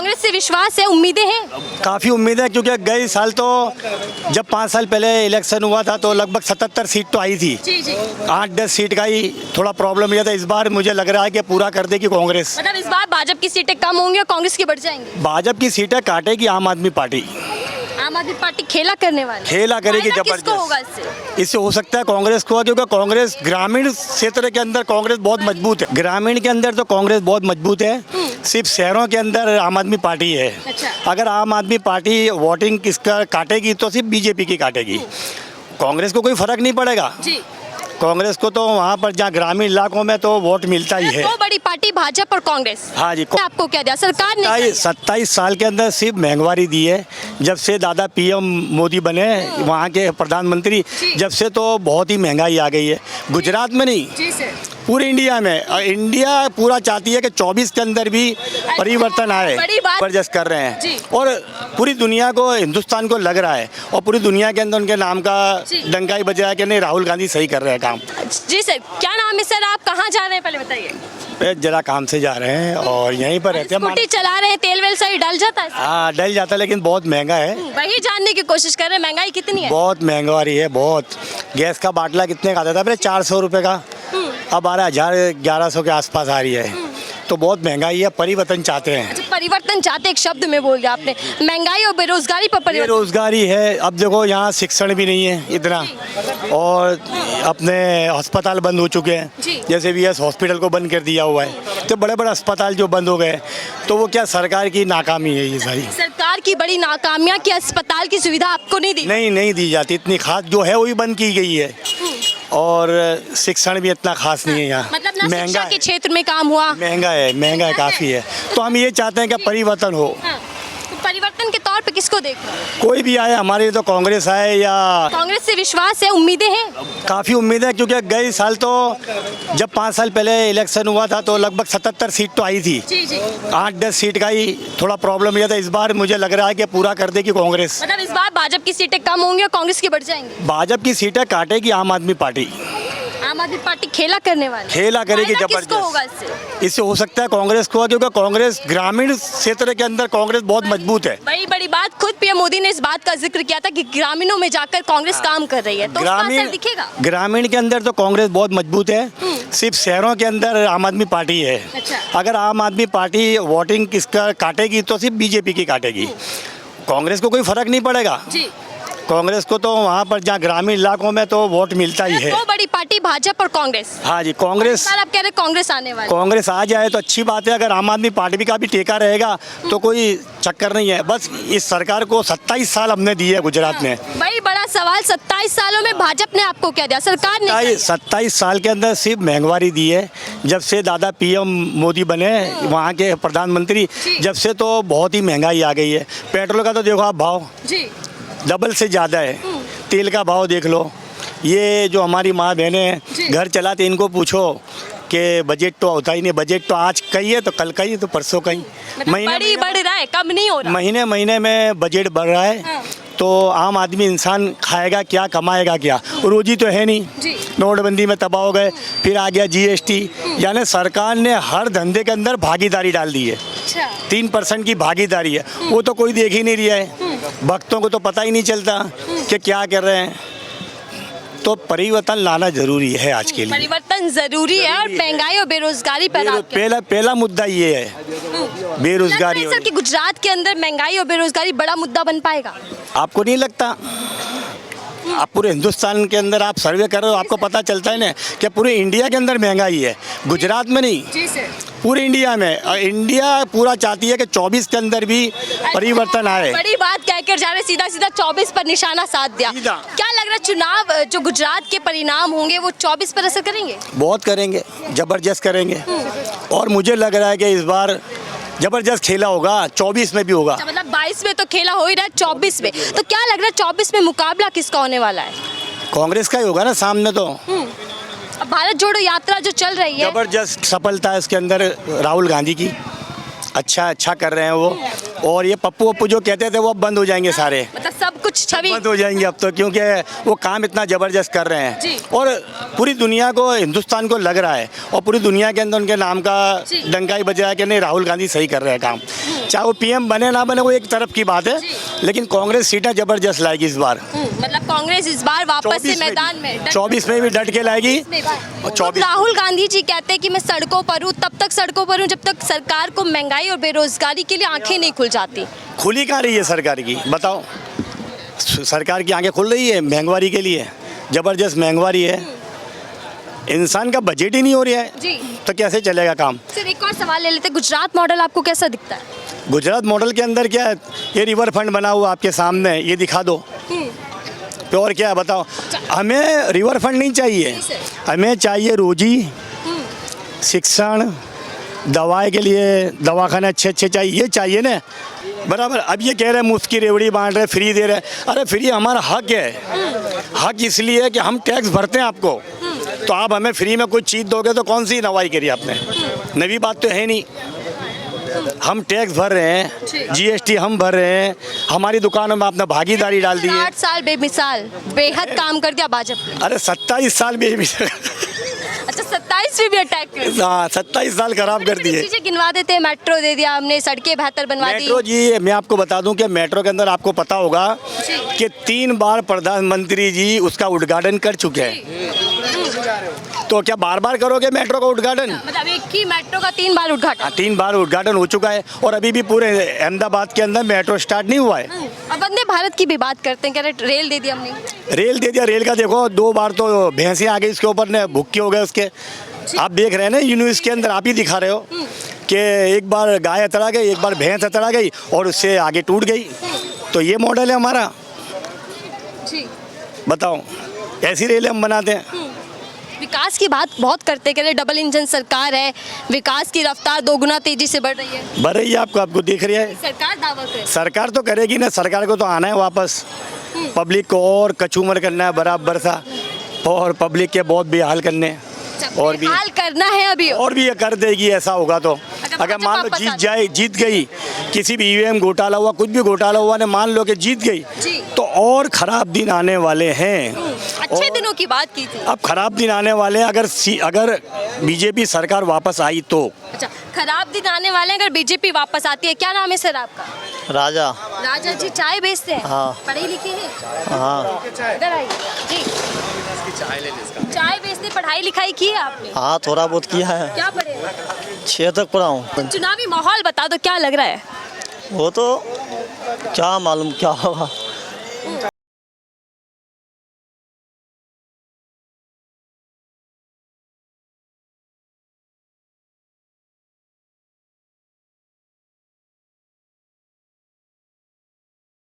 कांग्रेस से विश्वास है, उम्मीदें हैं? काफ़ी उम्मीद है, क्योंकि गए साल तो जब 5 साल पहले इलेक्शन हुआ था तो लगभग 77 सीट तो आई थी। जी जी। 8-10 सीट का ही थोड़ा प्रॉब्लम किया था। इस बार मुझे लग रहा है कि पूरा कर देगी कांग्रेस। मतलब इस बार भाजपा की सीटें कम होंगी और कांग्रेस की बढ़ जाएंगी। भाजपा की सीटें काटेगी आम आदमी पार्टी। आम आदमी पार्टी खेला करने वाली, खेला करेगी फायदा किसको होगा जबरदस्त। इससे हो सकता है कांग्रेस को, क्योंकि कांग्रेस ग्रामीण क्षेत्र के अंदर कांग्रेस बहुत मजबूत है। ग्रामीण के अंदर तो कांग्रेस बहुत मजबूत है, सिर्फ शहरों के अंदर आम आदमी पार्टी है। अच्छा। अगर आम आदमी पार्टी वोटिंग किसका काटेगी तो सिर्फ बीजेपी की काटेगी। कांग्रेस को कोई फर्क नहीं पड़ेगा। जी। कांग्रेस को तो वहाँ पर जहाँ ग्रामीण इलाकों में तो वोट मिलता ही है। दो बड़ी पार्टी भाजपा और कांग्रेस। हाँ जी। आपको क्या दिया सरकार ने? 27 साल के अंदर सिर्फ महंगाई दी है। जब से दादा पीएम मोदी बने, वहाँ के प्रधानमंत्री, जब से तो बहुत ही महंगाई आ गई है। गुजरात में नहीं, जी सर, पूरे इंडिया में। और इंडिया पूरा चाहती है कि 24 के अंदर भी परिवर्तन आए। बड़ी बात। जबरदस्त कर रहे जी। हैं और पूरी दुनिया को, हिंदुस्तान को लग रहा है और पूरी दुनिया के अंदर उनके नाम का जी। डंका ही बजा है कि नहीं, राहुल गांधी सही कर रहे हैं काम। जी सर, क्या नाम है सर? आप कहाँ जा रहे हैं पहले बताइए। जरा काम से जा रहे हैं और यहीं पर रहते हैं। स्कूटी चला रहे हैं, तेल वेल सही डल जाता है? हाँ, डल जाता है, लेकिन बहुत महंगा है। वही जानने की कोशिश कर रहे हैं, महंगाई कितनी है? बहुत महंगाई है, बहुत। गैस का बाटला कितने का आता था पहले? 400 रुपये का, अब 12,000-1100 के आसपास आ रही है। तो बहुत महंगाई है, परिवर्तन चाहते हैं। अच्छा, परिवर्तन चाहते, एक शब्द में बोल दिया आपने, महंगाई और बेरोजगारी पर परिवर्तन। बेरोजगारी है। अब देखो यहाँ शिक्षण भी नहीं है इतना, और अपने अस्पताल बंद हो चुके जी। हैं। जैसे वीएस हॉस्पिटल को बंद कर दिया हुआ है, तो बड़े बड़े अस्पताल जो बंद हो गए, तो वो क्या सरकार की नाकामी है ये सारी। सरकार की बड़ी नाकामियां कि अस्पताल की सुविधा आपको नहीं दी? नहीं दी जाती इतनी खास, जो है वही बंद की गई है। और शिक्षण भी इतना खास नहीं है यहाँ। मतलब ना महंगा शिक्षा है, के क्षेत्र में काम हुआ? महंगा है काफ़ी है। तो हम ये चाहते हैं कि परिवर्तन हो। हाँ। तो परिवर्तन के तौर पे किसको देख रहे हो? कोई भी आए, हमारे तो कांग्रेस आए या कांग्रेस से विश्वास है, उम्मीदें हैं? काफ़ी उम्मीद है, क्योंकि गए साल तो जब 5 साल पहले इलेक्शन हुआ था तो लगभग 77 सीट तो आई थी। जी जी। 8-10 सीट का ही थोड़ा प्रॉब्लम किया था। इस बार मुझे लग रहा है कि पूरा कर देगी कांग्रेस। मतलब इस बार भाजपा की सीटें कम होंगी और कांग्रेस की बढ़ जाएंगी। भाजपा की सीटें काटेगी आम आदमी पार्टी। आम आदमी पार्टी खेला करने वाली, खेला करेगी फायदा किसको होगा जबरदस्त। इससे? इससे हो सकता है कांग्रेस को, क्योंकि कांग्रेस ग्रामीण क्षेत्र के अंदर कांग्रेस बहुत मजबूत है। बड़ी बात, खुद पीएम मोदी ने इस बात का जिक्र किया था कि ग्रामीणों में जाकर कांग्रेस काम कर रही है, तो उसका असर दिखेगा? ग्रामीण के अंदर तो कांग्रेस बहुत मजबूत है, सिर्फ शहरों के अंदर आम आदमी पार्टी है। अच्छा। अगर आम आदमी पार्टी वोटिंग किसका काटेगी तो सिर्फ बीजेपी की काटेगी। कांग्रेस को कोई फर्क नहीं पड़ेगा। जी। कांग्रेस को तो वहाँ पर जहाँ ग्रामीण इलाकों में तो वोट मिलता ही है। दो बड़ी पार्टी भाजपा और कांग्रेस। हाँ जी, कांग्रेस। सर आप कह रहे कांग्रेस आने वाली? कांग्रेस आ जाए तो अच्छी बात है। अगर आम आदमी पार्टी का भी टेका रहेगा तो कोई चक्कर नहीं है। बस इस सरकार को 27 साल हमने दिए है गुजरात में। भाई बड़ा सवाल, 27 सालों में भाजपा ने आपको क्या दिया, सरकार ने? 27 साल के अंदर सिर्फ महंगाई दी है। जब से दादा पीएम मोदी बने, वहाँ के प्रधानमंत्री, जब से तो बहुत ही महंगाई आ गई है। पेट्रोल का तो देखो आप भाव जी डबल से ज़्यादा है। तेल का भाव देख लो। ये जो हमारी माँ बहनें हैं घर चलाते, इनको पूछो कि बजट तो होता ही नहीं। बजट तो आज कहीं है तो कल कहीं है तो परसों कहीं। महीने बढ़ रहा है, कम नहीं हो रहा। महीने में बजट बढ़ रहा है। हाँ। तो आम आदमी इंसान खाएगा क्या, कमाएगा क्या? रोजी तो है नहीं। जी। नोटबंदी में तबाह हो गए, फिर आ गया जीएसटी। यानी सरकार ने हर धंधे के अंदर भागीदारी डाल दी है। अच्छा। 3% की भागीदारी है, वो तो कोई देख ही नहीं रहा है। भक्तों को तो पता ही नहीं चलता कि क्या कर रहे हैं। तो परिवर्तन लाना जरूरी है आज के लिए। परिवर्तन जरूरी है और महंगाई और बेरोजगारी पर पहला मुद्दा ये है, बेरोजगारी। सर कि गुजरात के अंदर महंगाई और बेरोजगारी बड़ा मुद्दा बन पाएगा? आपको नहीं लगता? आप पूरे हिंदुस्तान के अंदर आप सर्वे कर रहे हो, आपको पता चलता है ना कि पूरे इंडिया के अंदर महंगाई है, गुजरात में नहीं। जी सर। पूरे इंडिया में। और इंडिया पूरा चाहती है कि 24 के अंदर भी परिवर्तन आए। बड़ी बात कहकर जा रहे, सीधा 24 पर निशाना साध दिया। क्या लग रहा है चुनाव जो गुजरात के परिणाम होंगे वो 24 पर असर करेंगे? बहुत करेंगे, जबरदस्त करेंगे। और मुझे लग रहा है कि इस बार जबरदस्त खेला होगा, 24 में भी होगा। अच्छा, मतलब 22 में तो खेला हो ही रहा है, 24 में तो क्या लग रहा है 24 में मुकाबला किसका होने वाला है? कांग्रेस का ही होगा ना सामने तो। अब भारत जोड़ो यात्रा जो चल रही है, जबरदस्त सफलता है इसके अंदर राहुल गांधी की। अच्छा कर रहे हैं वो। और ये पप्पू जो कहते थे वो अब बंद हो जाएंगे सारे। मतलब सबको कुछ छवि बंद हो जाएंगे अब तो, क्योंकि वो काम इतना ज़बरदस्त कर रहे जी। हैं और पूरी दुनिया को, हिंदुस्तान को लग रहा है और पूरी दुनिया के अंदर उनके नाम का जी। डंका ही बज रहा है कि नहीं, राहुल गांधी सही कर रहे हैं काम। चाहे वो पीएम बने ना बने वो एक तरफ की बात है, जी। लेकिन कांग्रेस सीटें ज़बरदस्त लाएगी इस बार। मतलब कांग्रेस इस बार वापस से मैदान में 24 में भी डट के लाएगी। और 24 राहुल गांधी जी कहते हैं कि मैं सड़कों पर हूँ, तब तक सड़कों पर हूँ जब तक सरकार को महंगाई और बेरोजगारी के लिए आंखें नहीं खुल जाती। खुली कहाँ रही है सरकार की, बताओ। सरकार की आंखें खुल रही है महंगाई के लिए, ज़बरदस्त महंगाई है, इंसान का बजट ही नहीं हो रहा है जी। तो कैसे चलेगा काम। सर एक और सवाल ले लेते हैं, गुजरात मॉडल आपको कैसा दिखता है? गुजरात मॉडल के अंदर क्या है, ये रिवर फंड बना हुआ आपके सामने, ये दिखा दो तो और क्या है बताओ। हमें रिवर फंड नहीं चाहिए, हमें चाहिए रोजी, शिक्षण, दवाई के लिए दवाखाने अच्छे अच्छे चाहिए, ये चाहिए ना, बराबर। अब ये कह रहे हैं मुफ्त की रेवड़ी बांट रहे, फ्री दे रहे, अरे फ्री हमारा हक है। हक इसलिए है कि हम टैक्स भरते हैं आपको, तो आप हमें फ्री में कोई चीज़ दोगे तो कौन सी नवाई करी आपने, नवी बात तो है नहीं। हम टैक्स भर रहे हैं, जीएसटी हम भर रहे हैं, हमारी दुकानों में आपने भागीदारी डाल दी है। 8 साल बेमिसाल बेहद काम कर दिया भाजपा ने। अरे 27 साल भी अच्छा 27 में भी अटैक कर दिया। हाँ 27 साल खराब कर दिए। चीजें गिनवा देते हैं, मेट्रो दे दिया हमने, सड़कें बेहतर बनवा दी। मेट्रो जी, मैं आपको बता दूं कि मेट्रो के अंदर आपको पता होगा कि 3 बार प्रधानमंत्री जी उसका उद्घाटन कर चुके हैं, तो क्या बार बार करोगे मेट्रो का उद्घाटन? मतलब एक ही मेट्रो का 3 बार उद्घाटन। 3 बार उद्घाटन हो चुका है और अभी भी पूरे अहमदाबाद के अंदर मेट्रो स्टार्ट नहीं हुआ है। अब वंदे भारत की भी बात करते हैं, कह रहे रेल दे दिया हमने। रेल दे दिया, रेल का देखो 2 बार तो भैंसें आ गई इसके ऊपर, ने भुक्के हो गए उसके। आप देख रहे हैं ना न्यूज़ के अंदर, आप ही दिखा रहे हो कि एक बार गाय अतड़ा गई, एक बार भैंस अतड़ा गई और उससे आगे टूट गई। तो ये मॉडल है हमारा, जी। बताओ, ऐसी रेलें हम बनाते हैं। विकास की बात बहुत करते, कह रहे डबल इंजन सरकार है, विकास की रफ्तार 2 गुना तेजी से बढ़ रही है। बढ़ रही है, आपको दिख रही है। सरकार दावा करे, सरकार तो करेगी ना, सरकार को तो आना है वापस, पब्लिक को और कचूमर करना है बराबर सा, और पब्लिक के बहुत बेहाल करने हैं। और भी हाल करना है अभी, और भी ये कर देगी, ऐसा होगा तो। अगर मान लो जीत गई, किसी भी ईवीएम घोटाला हुआ, कुछ भी घोटाला हुआ ने, मान लो कि जीत गई, तो और खराब दिन आने वाले हैं। अच्छे दिनों की बात की थी, अब खराब दिन आने वाले हैं अगर बीजेपी सरकार वापस आई तो। अच्छा खराब दिन आने वाले हैं अगर बीजेपी वापस आती है। क्या नाम है सर आपका? राजा। राजा जी चाय बेचते हैं? हाँ। पढ़े लिखे हैं? हाँ। इधर आइए जी। चाय बेचते, पढ़ाई लिखाई की है आपने? हाँ थोड़ा बहुत किया है, क्या पढ़े? 6 तक पढ़ा हूँ। चुनावी माहौल बता दो, क्या लग रहा है? वो तो क्या मालूम क्या होगा।